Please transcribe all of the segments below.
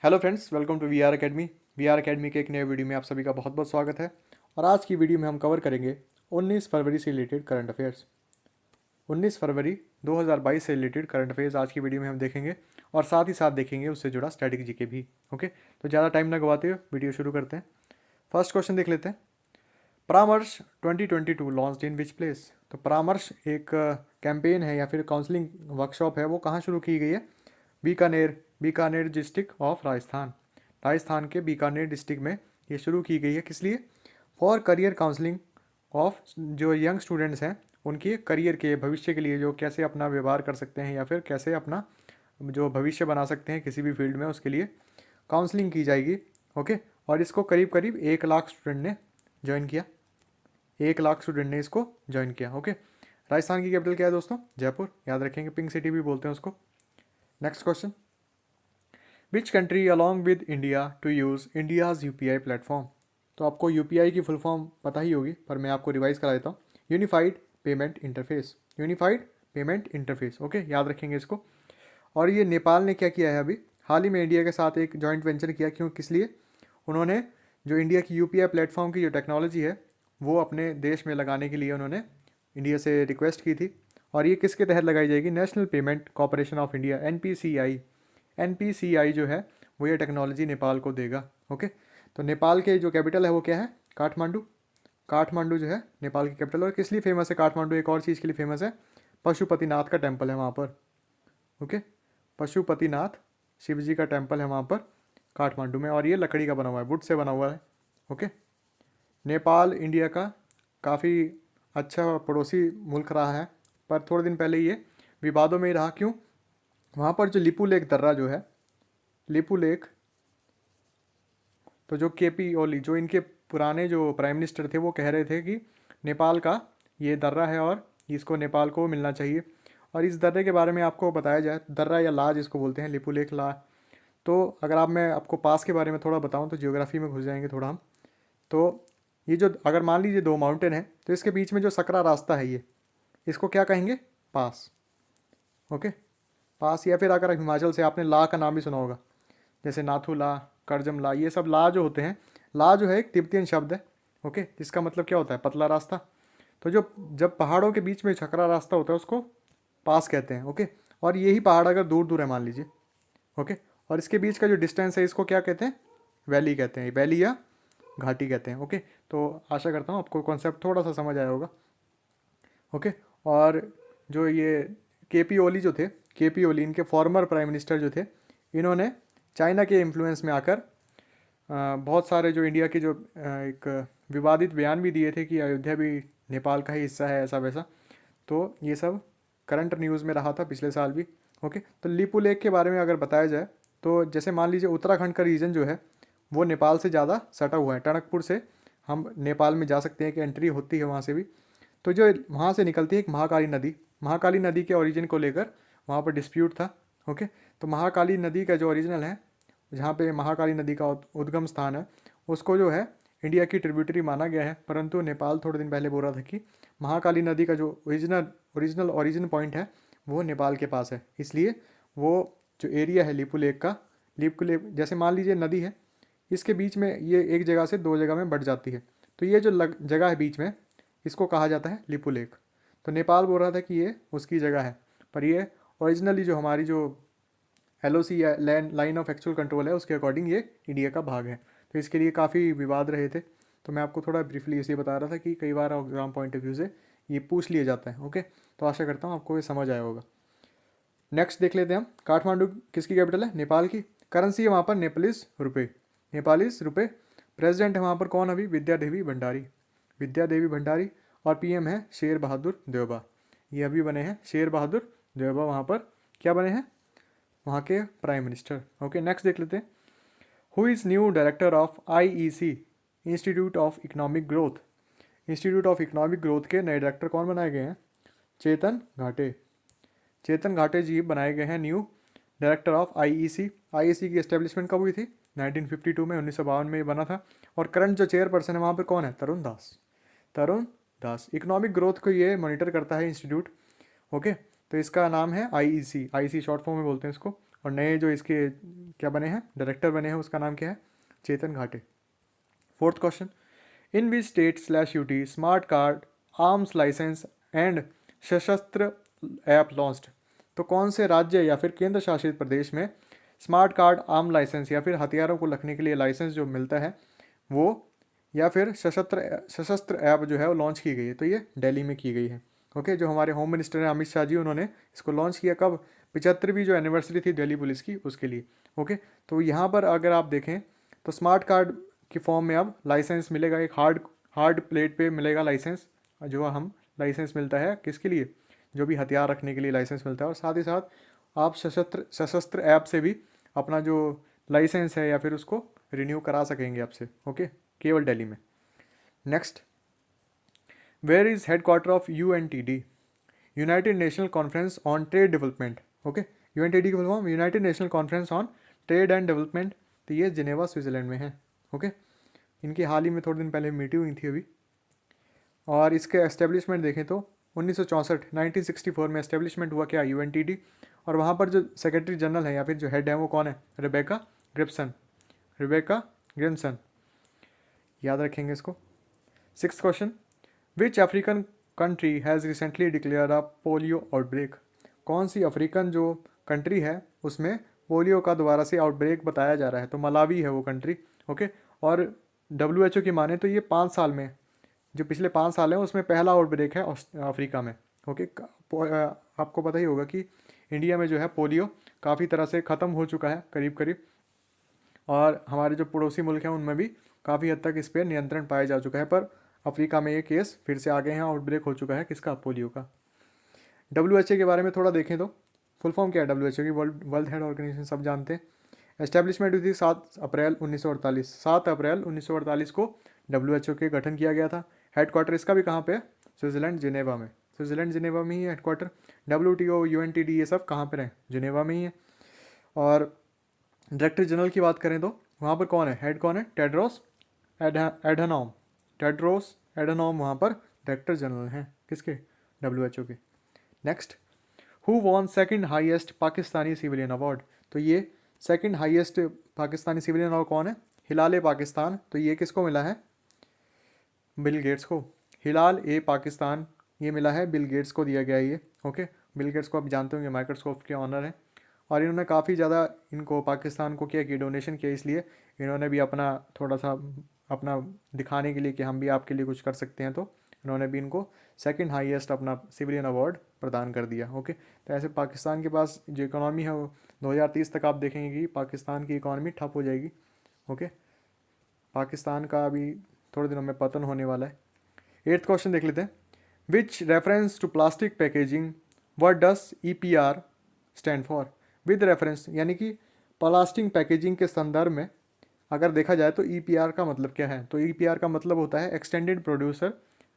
Hello friends, welcome to we are academy के एक नए वीडियो में आप सभी का बहुत बहुत स्वागत है। और आज की वीडियो में हम कवर करेंगे 19 फरवरी से रिलेटेड करंट अफेयर्स। 19 फरवरी 2022 से रिलेटेड करंट अफेयर्स आज की वीडियो में हम देखेंगे और साथ ही साथ देखेंगे उससे जुड़ा स्टैटिक जीके भी। ओके, तो ज़्यादा टाइम ना गवाते हुए वीडियो शुरू करते हैं। फर्स्ट क्वेश्चन देख लेते हैं। परामर्श 2022 लॉन्च्ड इन विच प्लेस। तो परामर्श एक कैंपेन है या फिर काउंसलिंग वर्कशॉप है, वो कहाँ शुरू की गई है? Bikaner, Bikaner district of Rajasthan. राजस्थान के बीकानेर डिस्ट्रिक्ट में ये शुरू की गई है। किस लिए? फॉर करियर काउंसलिंग ऑफ जो यंग स्टूडेंट्स हैं, उनके करियर के भविष्य के लिए, जो कैसे अपना व्यवहार कर सकते हैं या फिर कैसे अपना जो भविष्य बना सकते हैं किसी भी फील्ड में, उसके लिए काउंसलिंग की जाएगी। ओके, और इसको करीब करीब 1 लाख स्टूडेंट ने ज्वाइन किया। 1 लाख स्टूडेंट ने इसको ज्वाइन किया। ओके, राजस्थान की कैपिटल क्या है दोस्तों? जयपुर। याद रखेंगे, पिंक सिटी भी बोलते हैं उसको। Next question. Which country along with India to use India's UPI platform. तो आपको यूपीआई की फुल फॉर्म पता ही होगी, पर मैं आपको रिवाइज करा देता हूँ। Unified payment interface, unified payment interface. Okay, याद रखेंगे इसको। और ये नेपाल ने क्या किया है, अभी हाल ही में इंडिया के साथ एक जॉइंट वेंचर किया। क्यों, किस लिए? उन्होंने जो इंडिया की यूपीआई प्लेटफॉर्म की जो टेक्नोलॉजी है, वो अपने देश में लगाने के लिए उन्होंने इंडिया से रिक्वेस्ट की थी। और ये किसके तहत लगाई जाएगी? National payment corporation of India, NPCI. NPCI जो है वो ये टेक्नोलॉजी नेपाल को देगा। ओके, तो नेपाल के जो कैपिटल है वो क्या है? काठमांडू। काठमांडू जो है नेपाल की कैपिटल। और किस लिए फेमस है काठमांडू? एक और चीज़ के लिए फेमस है, पशुपतिनाथ का टेम्पल है वहाँ पर। ओके, पशुपतिनाथ शिव जी का टेम्पल है वहाँ पर काठमांडू में, और ये लकड़ी का बना हुआ है, वुड से बना हुआ है। ओके, नेपाल इंडिया का काफ़ी अच्छा पड़ोसी मुल्क रहा है, पर थोड़े दिन पहले ये विवादों में ही रहा। क्यों? वहाँ पर जो लिपू लेक दर्रा जो है, लिपू लेक, तो जो केपी ओली, जो इनके पुराने जो प्राइम मिनिस्टर थे, वो कह रहे थे कि नेपाल का ये दर्रा है और इसको नेपाल को मिलना चाहिए। और इस दर्रे के बारे में आपको बताया जाए, दर्रा या ला जिसको बोलते हैं, लिपू लेक ला। तो अगर मैं आपको पास के बारे में थोड़ा बताऊं तो जियोग्राफी में घुस जाएंगे थोड़ा हम। तो ये जो, अगर मान लीजिए 2 माउंटेन है, तो इसके बीच में जो सकरा रास्ता है, ये इसको क्या कहेंगे? पास। ओके, पास। या फिर अगर हिमाचल से आपने ला का नाम भी सुना होगा, जैसे नाथू ला, करजम ला, ये सब ला जो होते हैं। ला जो है एक तिब्बतियन शब्द है। ओके, इसका मतलब क्या होता है? पतला रास्ता। तो जो जब पहाड़ों के बीच में छकरा रास्ता होता है उसको पास कहते हैं। ओके, और यही पहाड़ अगर दूर दूर है मान लीजिए, ओके, और इसके बीच का जो डिस्टेंस है, इसको क्या कहते हैं? वैली कहते हैं, वैली या घाटी कहते हैं। ओके, तो आशा करता हूँ आपको कॉन्सेप्ट थोड़ा सा समझ आया होगा। ओके, और जो ये केपी ओली जो थे, केपी ओली इनके फॉर्मर प्राइम मिनिस्टर जो थे, इन्होंने चाइना के इन्फ्लुएंस में आकर बहुत सारे जो इंडिया के जो एक विवादित बयान भी दिए थे कि अयोध्या भी नेपाल का ही हिस्सा है, ऐसा वैसा। तो ये सब करंट न्यूज़ में रहा था पिछले साल भी। ओके, तो लिपू लेक के बारे में अगर बताया जाए, तो जैसे मान लीजिए उत्तराखंड का रीजन जो है वो नेपाल से ज़्यादा सटा हुआ है। टनकपुर से हम नेपाल में जा सकते हैं, कि एंट्री होती है वहाँ से भी। तो जो वहाँ से निकलती है एक महाकाली नदी, महाकाली नदी के ओरिजिन को लेकर वहाँ पर डिस्प्यूट था। ओके, तो महाकाली नदी का जो ओरिजिनल है, जहाँ पे महाकाली नदी का उद्गम स्थान है, उसको जो है इंडिया की ट्रिब्यूटरी माना गया है। परंतु नेपाल थोड़े दिन पहले बोल रहा था कि महाकाली नदी का जो ओरिजिनल ओरिजिन पॉइंट है वो नेपाल के पास है। इसलिए वो जो एरिया है लिपू लेक का, लिपू लेक जैसे मान लीजिए नदी है, इसके बीच में ये एक जगह से 2 जगह में बढ़ जाती है। तो ये जो जगह है बीच में, इसको कहा जाता है लिपू लेक। तो नेपाल बोल रहा था कि ये उसकी जगह है, पर ये ओरिजिनली जो हमारी जो एलओसी या लाइन ऑफ एक्चुअल कंट्रोल है, उसके अकॉर्डिंग ये इंडिया का भाग है। तो इसके लिए काफ़ी विवाद रहे थे। तो मैं आपको थोड़ा ब्रीफली इसलिए बता रहा था कि कई बार एग्जाम पॉइंट ऑफ व्यू से ये पूछ लिया जाता है। ओके, तो आशा करता हूँ आपको ये समझ आया होगा। नेक्स्ट देख लेते हैं हम। काठमांडू किसकी कैपिटल है? नेपाल की। करेंसी है वहाँ पर नेपालीस रुपये, नेपालीस रुपये। प्रेसिडेंट है वहाँ पर कौन अभी? विद्या देवी भंडारी, विद्या देवी भंडारी। और पीएम है शेर बहादुर देवबा। ये अभी बने हैं शेर बहादुर देवबा, वहाँ पर क्या बने हैं? वहाँ के प्राइम मिनिस्टर। ओके, नेक्स्ट देख लेते हैं। Who is new director of IEC, institute of economic growth. Institute of economic growth के नए डायरेक्टर कौन बनाए गए हैं? चेतन घाटे। चेतन घाटे जी बनाए गए हैं new director of IEC. IEC की एस्टेब्लिशमेंट कब हुई थी? 1952 में, 1952 में ये बना था। और करंट जो चेयरपर्सन है वहाँ पर कौन है? तरुण दास। तरुण दास। इकोनॉमिक ग्रोथ को ये मॉनिटर करता है इंस्टीट्यूट। ओके, तो इसका नाम है आईईसी, आईईसी शॉर्ट फॉर्म में बोलते हैं इसको। और नए जो इसके क्या बने हैं, डायरेक्टर बने हैं, उसका नाम क्या है, Chetan Ghate. Fourth question, in which state slash UT smart card arms licence and सशस्त्र ऐप लॉन्च्ड। तो कौन से राज्य या फिर केंद्र शासित प्रदेश में स्मार्ट कार्ड आर्म लाइसेंस या फिर हथियारों को रखने के लिए लाइसेंस जो मिलता है वो, या फिर सशस्त्र ऐप जो है वो लॉन्च की गई है। तो ये दिल्ली में की गई है। ओके, जो हमारे होम मिनिस्टर हैं अमित शाह जी, उन्होंने इसको लॉन्च किया कब, 75वीं जो एनिवर्सरी थी दिल्ली पुलिस की उसके लिए। ओके, तो यहाँ पर अगर आप देखें तो स्मार्ट कार्ड की फॉर्म में अब लाइसेंस मिलेगा, एक हार्ड प्लेट पे मिलेगा लाइसेंस, जो हम लाइसेंस मिलता है किसके लिए, जो भी हथियार रखने के लिए लाइसेंस मिलता है। और साथ ही साथ आप सशस्त्र ऐप से भी अपना जो लाइसेंस है या फिर उसको रिन्यू करा सकेंगे आपसे। ओके, केवल दिल्ली में। Next, where is headquarter of UNTD, united national conference on trade development. Okay, UNTD की full form united national conference on trade and development. तो ये जिनेवा स्विट्जरलैंड में है। ओके, इनकी हाल ही में थोड़े दिन पहले मीटिंग हुई थी अभी। और इसके एस्टेब्लिशमेंट देखें तो 1964 में एस्टेब्लिशमेंट हुआ क्या, UNTD। और वहाँ पर जो सेक्रेटरी जनरल है या फिर जो हेड है वो कौन है, रेबेका ग्रिम्सन। याद रखेंगे इसको। Six question, which African country has recently declare a polio outbreak. कौन सी अफ्रीकन जो कंट्री है उसमें पोलियो का दोबारा से आउटब्रेक बताया जा रहा है। तो मलावी है वो कंट्री। ओके, और WHO की माने तो ये 5 साल में, जो पिछले 5 साल हैं उसमें पहला आउटब्रेक है अफ्रीका में। ओके, आपको पता ही होगा कि इंडिया में जो है पोलियो काफ़ी तरह से ख़त्म हो चुका है करीब करीब, और हमारे जो पड़ोसी मुल्क हैं उनमें भी काफ़ी हद तक इस पर नियंत्रण पाया जा चुका है। पर अफ्रीका में ये केस फिर से आ गए हैं, आउटब्रेक हो चुका है किसका, पोलियो का। WHO के बारे में थोड़ा देखें तो फुल फॉर्म क्या है WHO की, वर्ल्ड हेल्थ ऑर्गेनाइजेशन, सब जानते हैं। एस्टेब्लिशमेंट हुई थी 7 अप्रैल 1948। 7 अप्रैल 1948 को WHO के गठन किया गया था। हेडक्वार्टर इसका भी कहाँ पे है, स्विट्जरलैंड जिनेवा में। स्विट्जरलैंड जिनेवा में ही है हेडक्वार्टर। WTO UNTD ये सब कहाँ पर है, जिनेवा में ही है। और डायरेक्टर जनरल की बात करें तो वहाँ पर कौन है, हेड कौन है, टेड्रोस एडनॉम वहाँ पर डायरेक्टर जनरल हैं किसके, WHO के। Next, who won second highest Pakistani civilian award. तो ये second highest Pakistani civilian award कौन है, हिलाल पाकिस्तान। तो ये किसको मिला है, बिल गेट्स को। हिलाल पाकिस्तान ये मिला है, बिल गेट्स को दिया गया ये। ओके, बिल गेट्स को आप जानते होंगे माइक्रोसॉफ्ट के ऑनर हैं, और इन्होंने काफ़ी ज़्यादा इनको पाकिस्तान को क्या किया, डोनेशन किया। इसलिए इन्होंने भी अपना थोड़ा सा अपना दिखाने के लिए कि हम भी आपके लिए कुछ कर सकते हैं, तो इन्होंने भी इनको सेकंड हाईएस्ट अपना सिविलियन अवार्ड प्रदान कर दिया। ओके, तो ऐसे पाकिस्तान के पास जो इकोनॉमी है वो 2030 तक आप देखेंगे कि पाकिस्तान की इकोनॉमी ठप हो जाएगी। ओके, पाकिस्तान का अभी थोड़े दिनों में पतन होने वाला है। 8th क्वेश्चन देख लेते हैं, which reference to plastic packaging what does EPR stand for. With reference यानी कि प्लास्टिक पैकेजिंग के संदर्भ में अगर देखा जाए तो EPR का मतलब क्या है। तो EPR का मतलब होता है एक्सटेंडेड प्रोड्यूसर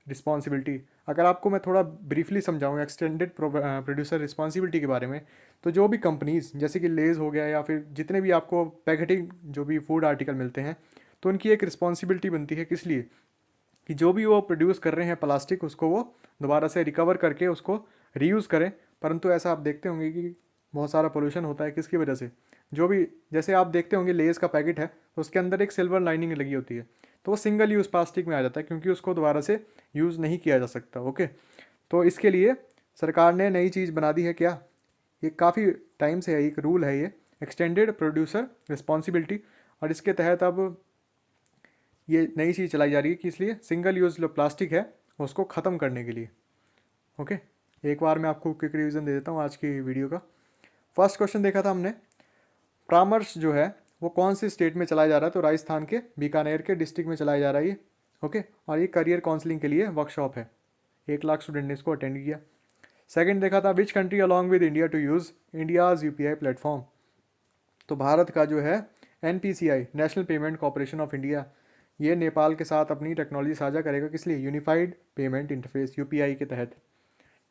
रिस्पॉन्सिबिलिटी। अगर आपको मैं थोड़ा ब्रीफली समझाऊँ एक्सटेंडेड प्रोड्यूसर रिस्पॉन्सिबिलिटी के बारे में, तो जो भी कंपनीज जैसे कि लेज़ हो गया या फिर जितने भी आपको पैकेटिंग जो भी फूड आर्टिकल मिलते हैं, तो उनकी एक रिस्पॉन्सिबिलिटी बनती है किस लिए, कि जो भी वो प्रोड्यूस कर रहे हैं प्लास्टिक उसको वो दोबारा से रिकवर करके उसको रीयूज़ करें। परंतु ऐसा आप देखते होंगे कि बहुत सारा पोल्यूशन होता है किसकी वजह से, जो भी जैसे आप देखते होंगे लेज़ का पैकेट है तो उसके अंदर एक सिल्वर लाइनिंग लगी होती है, तो वो सिंगल यूज़ प्लास्टिक में आ जाता है क्योंकि उसको दोबारा से यूज़ नहीं किया जा सकता। ओके, तो इसके लिए सरकार ने नई चीज़ बना दी है क्या, ये काफ़ी टाइम से है, एक रूल है ये एक्सटेंडेड प्रोड्यूसर रिस्पॉन्सिबिलिटी। और इसके तहत अब ये नई चीज़ चलाई जा रही है कि इसलिए सिंगल यूज़ जो प्लास्टिक है उसको ख़त्म करने के लिए। ओके, एक बार मैं आपको क्विक रिवीजन दे देता हूँ आज की वीडियो का। फर्स्ट क्वेश्चन देखा था हमने, परामर्श जो है वो कौन सी स्टेट में चलाया जा रहा है, तो राजस्थान के बीकानेर के डिस्ट्रिक्ट में चलाया जा रहा है ये। ओके, और ये करियर काउंसलिंग के लिए वर्कशॉप है, 1 लाख स्टूडेंट ने इसको अटेंड किया। सेकंड देखा था, which country along with India to use India's UPI platform. तो भारत का जो है NPCI national payment corporation of India, ये नेपाल के साथ अपनी टेक्नोलॉजी साझा करेगा किस लिए, यूनिफाइड पेमेंट इंटरफेस UPI के तहत।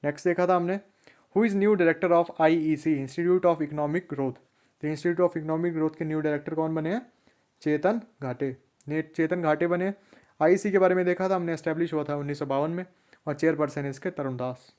नेक्स्ट देखा था हमने, who is new director of IEC institute of economic growth. तो इंस्टीट्यूट ऑफ इकोनॉमिक ग्रोथ के न्यू डायरेक्टर कौन बने हैं, चेतन घाटे बने। IEC के बारे में देखा था हमने, एस्टेब्लिश हुआ था 1952 में, और चेयरपर्सन इसके तरुण दास।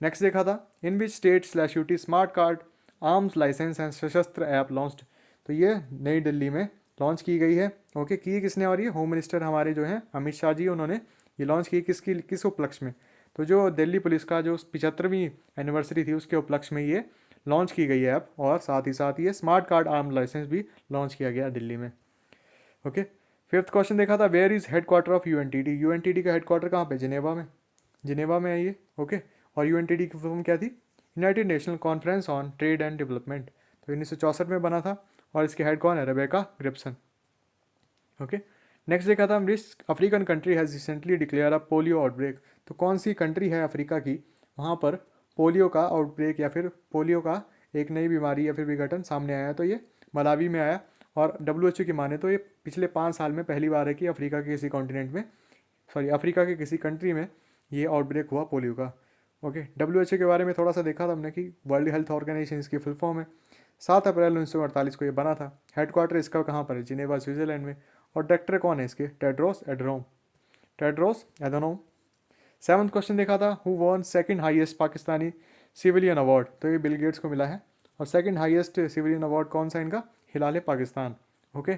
नेक्स्ट देखा था, in which state UT smart card arms licence and सशस्त्र ऐप लॉन्च्ड। तो ये नई दिल्ली में लॉन्च की गई है। ओके, की किसने, और ये होम मिनिस्टर हमारे जो हैं अमित शाह जी, उन्होंने ये लॉन्च की किस उपलक्ष्य में, तो जो दिल्ली पुलिस का जो 75वीं एनिवर्सरी थी उसके उपलक्ष्य में ये लॉन्च की गई है ऐप, और साथ ही साथ ये स्मार्ट कार्ड आर्म लाइसेंस भी लॉन्च किया गया दिल्ली में। ओके, फिफ्थ क्वेश्चन देखा था, वेयर इज हेडक्वार्टर ऑफ यूएनटीडी। यूएनटीडी का हेडक्वार्टर कहाँ पे, जिनेवा में, जिनेवा में है ये। ओके, और यूएनटीडी की फॉर्म क्या थी, United national conference on trade and development. तो 1964 में बना था, और इसके हेड कौन है, रेबेका ग्रिप्सन। ओके, नेक्स्ट देखा था risk African country has recently declare a polio outbreak. तो कौन सी कंट्री है अफ्रीका की, वहाँ पर पोलियो का आउटब्रेक या फिर पोलियो का एक नई बीमारी या फिर विघटन सामने आया। तो ये मलावी में आया, और WHO की माने तो ये पिछले 5 साल में पहली बार है कि अफ्रीका के किसी कॉन्टिनेंट में, अफ्रीका के किसी कंट्री में ये आउटब्रेक हुआ पोलियो का। ओके, WHO के बारे में थोड़ा सा देखा था हमने कि वर्ल्ड हेल्थ ऑर्गेनाइजेशन इसकी फुल फॉर्म है। 7 अप्रैल 1948 को ये बना था। हेडक्वार्टर इसका कहाँ पर है, जिनेवा स्विट्जरलैंड में। और डायरेक्टर कौन है इसके, टेड्रोस एधनोम। सेवंथ क्वेश्चन देखा था, who won second highest Pakistani civilian award. तो ये बिल गेट्स को मिला है। और सेकंड हाईएस्ट सिविलियन अवार्ड कौन सा इनका, Hilal Pakistan. Okay,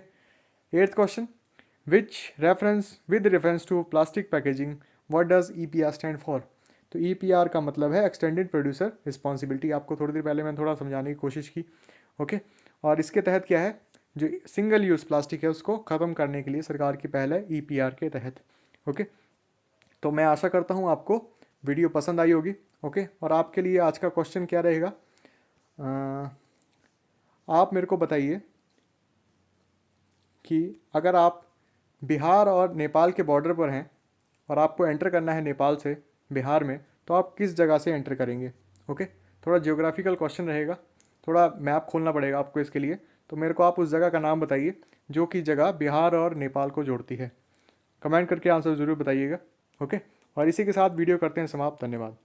eighth question, which reference to plastic packaging what does EPR stand for. तो EPR का मतलब है एक्सटेंडेड प्रोड्यूसर रिस्पॉन्सिबिलिटी। आपको थोड़ी देर पहले मैंने थोड़ा समझाने की कोशिश की। ओके, और इसके तहत क्या है, जो सिंगल यूज़ प्लास्टिक है उसको ख़त्म करने के लिए सरकार की पहल है EPR के तहत। ओके, तो मैं आशा करता हूँ आपको वीडियो पसंद आई होगी। ओके, और आपके लिए आज का क्वेश्चन क्या रहेगा, आप मेरे को बताइए कि अगर आप बिहार और नेपाल के बॉर्डर पर हैं और आपको एंटर करना है नेपाल से बिहार में, तो आप किस जगह से एंटर करेंगे। ओके, थोड़ा जियोग्राफिकल क्वेश्चन रहेगा, थोड़ा मैप खोलना पड़ेगा आपको इसके लिए। तो मेरे को आप उस जगह का नाम बताइए जो कि जगह बिहार और नेपाल को जोड़ती है। कमेंट करके आंसर ज़रूर बताइएगा। ओके, और इसी के साथ वीडियो करते हैं समाप्त। धन्यवाद।